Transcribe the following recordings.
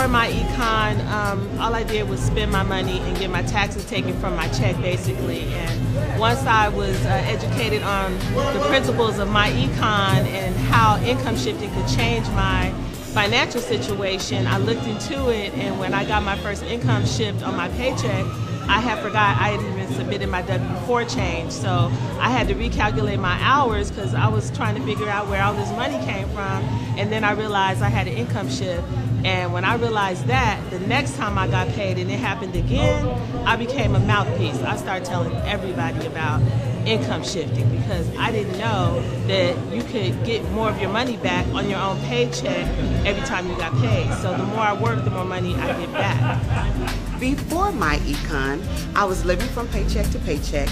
before my econ, all I did was spend my money and get my taxes taken from my check, basically. And once I was educated on the principles of my econ and how income shifting could change my financial situation, I looked into it, and when I got my first income shift on my paycheck, I had forgot I had even submitted my W-4 change. So I had to recalculate my hours because I was trying to figure out where all this money came from. And then I realized I had an income shift. And when I realized that, the next time I got paid and it happened again, I became a mouthpiece. I started telling everybody about income shifting because I didn't know that you could get more of your money back on your own paycheck every time you got paid. So the more I work, the more money I get back. Before my econ, I was living from paycheck to paycheck.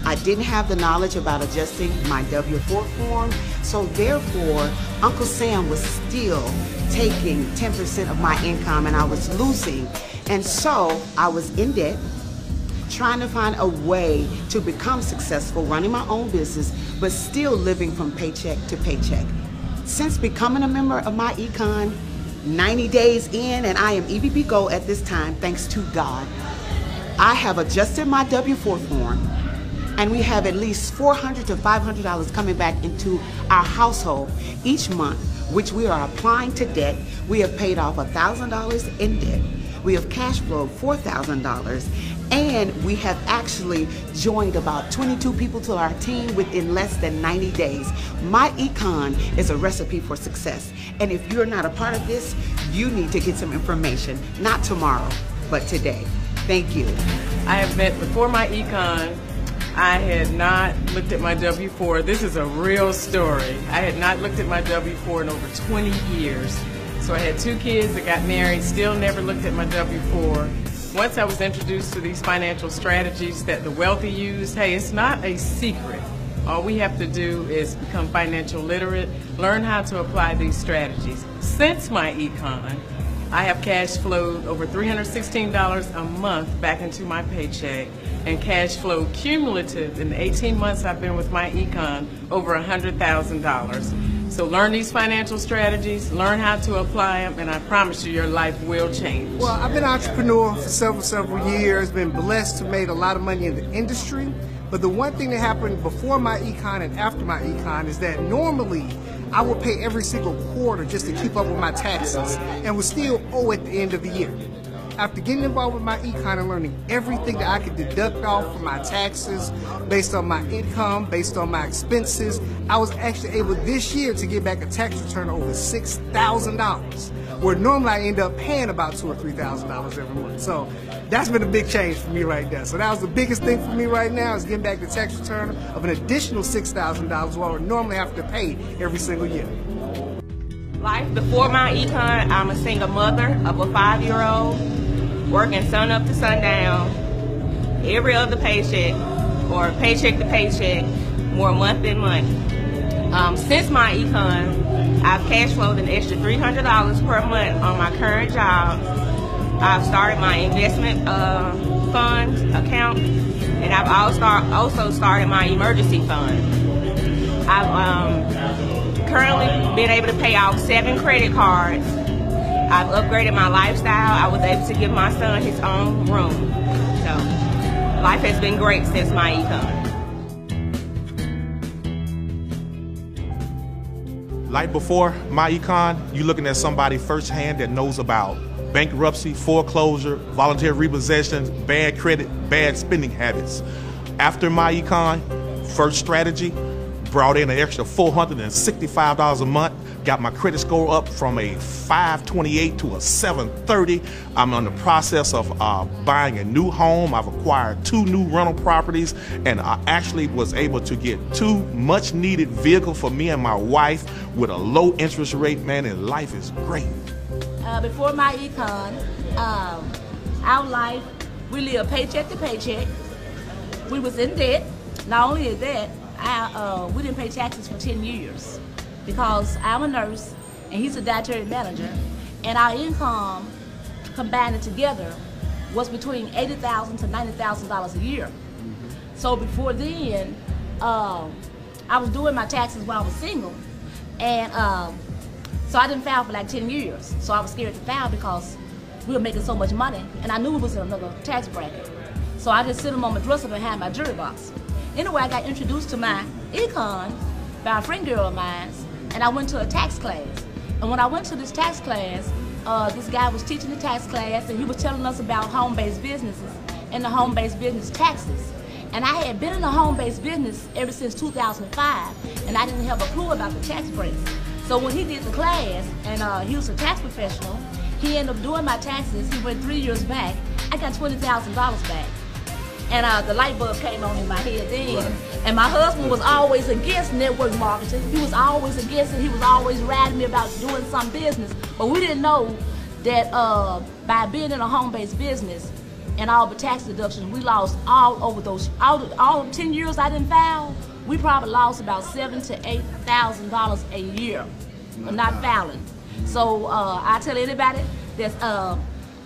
I didn't have the knowledge about adjusting my W-4 form, so therefore, Uncle Sam was still taking 10% of my income and I was losing. And so I was in debt, trying to find a way to become successful, running my own business, but still living from paycheck to paycheck. Since becoming a member of my econ, 90 days in, and I am EVP Gold at this time, thanks to God, I have adjusted my W-4 form, and we have at least $400 to $500 coming back into our household each month, which we are applying to debt. We have paid off $1,000 in debt. We have cash flowed $4,000, and we have actually joined about 22 people to our team within less than 90 days. My econ is a recipe for success, and if you're not a part of this, you need to get some information, not tomorrow, but today. Thank you. I have met before my econ, I had not looked at my W-4. This is a real story. I had not looked at my W-4 in over 20 years. So I had 2 kids that got married, still never looked at my W-4. Once I was introduced to these financial strategies that the wealthy use, hey, it's not a secret. All we have to do is become financial literate, learn how to apply these strategies. Since my econ, I have cash flowed over $316 a month back into my paycheck, and cash flow cumulative in the 18 months I've been with my econ over $100,000. So learn these financial strategies, learn how to apply them, and I promise you your life will change. Well, I've been an entrepreneur for several years, been blessed to make a lot of money in the industry. But the one thing that happened before my econ and after my econ is that normally I would pay every single quarter just to keep up with my taxes and would still owe at the end of the year. After getting involved with my econ and learning everything that I could deduct off from my taxes based on my income, based on my expenses, I was actually able this year to get back a tax return of over $6,000, where normally I end up paying about $2,000 or $3,000 every month. So that's been a big change for me right there. So that was the biggest thing for me right now, is getting back the tax return of an additional $6,000 while I would normally have to pay every single year. Life before my econ, I'm a single mother of a 5-year-old, working sun up to sundown, every other paycheck, or paycheck to paycheck, more month than month. Since my econ, I've cash flowed an extra $300 per month on my current job. I've started my investment fund account, and I've also started my emergency fund. I've currently been able to pay off 7 credit cards. I've upgraded my lifestyle. I was able to give my son his own room. So life has been great since my econ. Like before my econ, you're looking at somebody firsthand that knows about bankruptcy, foreclosure, voluntary repossessions, bad credit, bad spending habits. After my econ, first strategy, brought in an extra $465 a month, got my credit score up from a 528 to a 730. I'm in the process of buying a new home. I've acquired 2 new rental properties, and I actually was able to get 2 much needed vehicles for me and my wife with a low interest rate, man, and life is great. Before my econ, our life, we lived paycheck to paycheck. We was in debt. Not only is that, we didn't pay taxes for 10 years because I'm a nurse and he's a dietary manager, and our income combined together was between $80,000 to $90,000 a year. So before then, I was doing my taxes while I was single, and so I didn't file for like 10 years. So I was scared to file because we were making so much money, and I knew it was in another tax bracket. So I just sit them on my dresser behind my jewelry box. Anyway, I got introduced to my econ by a friend girl of mine, and I went to a tax class. And when I went to this tax class, this guy was teaching the tax class, and he was telling us about home-based businesses and the home-based business taxes. And I had been in the home-based business ever since 2005, and I didn't have a clue about the tax breaks. So when he did the class, and he was a tax professional, he ended up doing my taxes. He went 3 years back. I got $20,000 back. And the light bulb came on in my head then. And my husband was always against network marketing. He was always against it. He was always riding me about doing some business. But we didn't know that by being in a home-based business and all the tax deductions, we lost all over those, all 10 years I didn't file, we probably lost about $7,000 to $8,000 a year for not filing. So I tell anybody that's,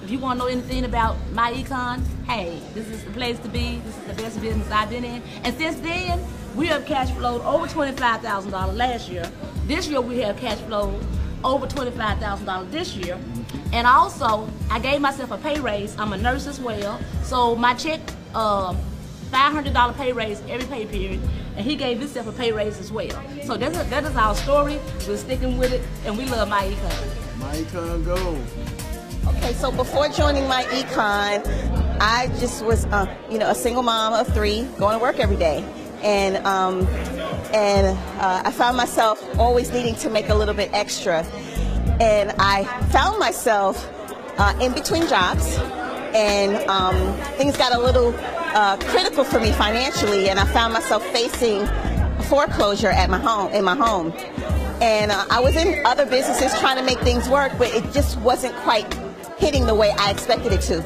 if you want to know anything about My Econ, hey, this is the place to be. This is the best business I've been in. And since then, we have cash flowed over $25,000 last year. This year, we have cash flowed over $25,000 this year. And also, I gave myself a pay raise. I'm a nurse as well. So my check, $500 pay raise every pay period. And he gave himself a pay raise as well. So that is our story. We're sticking with it, and we love My Econ. My Econ, go. Okay, so before joining My Econ, I just was, a single mom of 3, going to work every day, and I found myself always needing to make a little bit extra, and I found myself in between jobs, and things got a little critical for me financially, and I found myself facing foreclosure at my home, and I was in other businesses trying to make things work, but it just wasn't quite hitting the way I expected it to.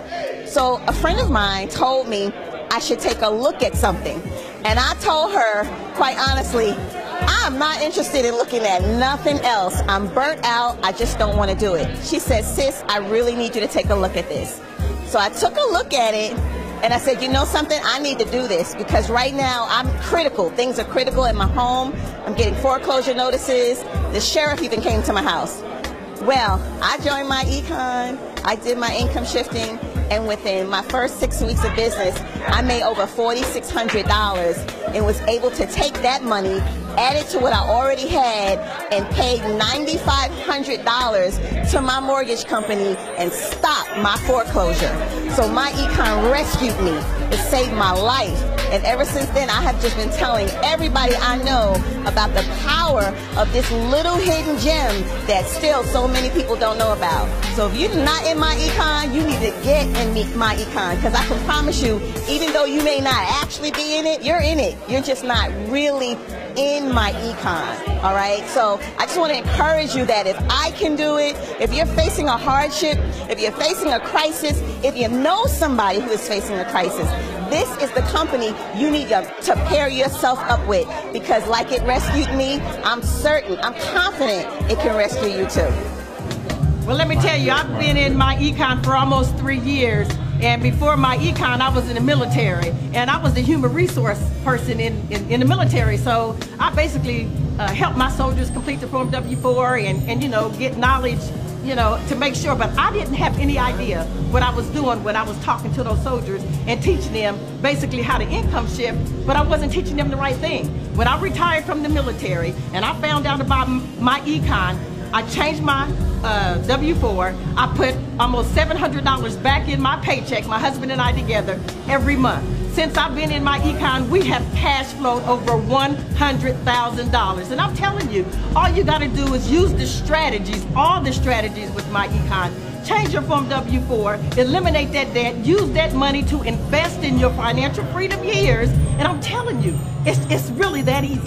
So a friend of mine told me I should take a look at something. And I told her, quite honestly, I'm not interested in looking at nothing else. I'm burnt out. I just don't want to do it. She said, sis, I really need you to take a look at this. So I took a look at it, and I said, you know something? I need to do this because right now I'm critical. Things are critical in my home. I'm getting foreclosure notices. The sheriff even came to my house. Well, I joined My Econ, I did my income shifting, and within my first 6 weeks of business, I made over $4,600 and was able to take that money, add it to what I already had, and paid $9,500 to my mortgage company and stopped my foreclosure. So My Econ rescued me. It saved my life. And ever since then, I have just been telling everybody I know about the power of this little hidden gem that still so many people don't know about. So if you're not in My Econ, you need to get in My Econ, because I can promise you, even though you may not actually be in it, you're in it. You're just not really in My Econ, all right? So I just want to encourage you that if I can do it, if you're facing a hardship, if you're facing a crisis, if you know somebody who is facing a crisis, this is the company you need to pair yourself up with, because like it rescued me, I'm certain, I'm confident it can rescue you too. Well, let me tell you, I've been in My Econ for almost 3 years. And before My Econ, I was in the military, and I was the human resource person in the military. So I basically helped my soldiers complete the Form W-4 and get knowledge, to make sure. But I didn't have any idea what I was doing when I was talking to those soldiers and teaching them basically how to income shift, but I wasn't teaching them the right thing. When I retired from the military and I found out about My Econ, I changed my W-4. I put almost $700 back in my paycheck, my husband and I together, every month. Since I've been in My Econ, we have cash flowed over $100,000. And I'm telling you, all you got to do is use the strategies, all the strategies with My Econ. Change your Form W-4, eliminate that debt, use that money to invest in your financial freedom years. And I'm telling you, it's really that easy.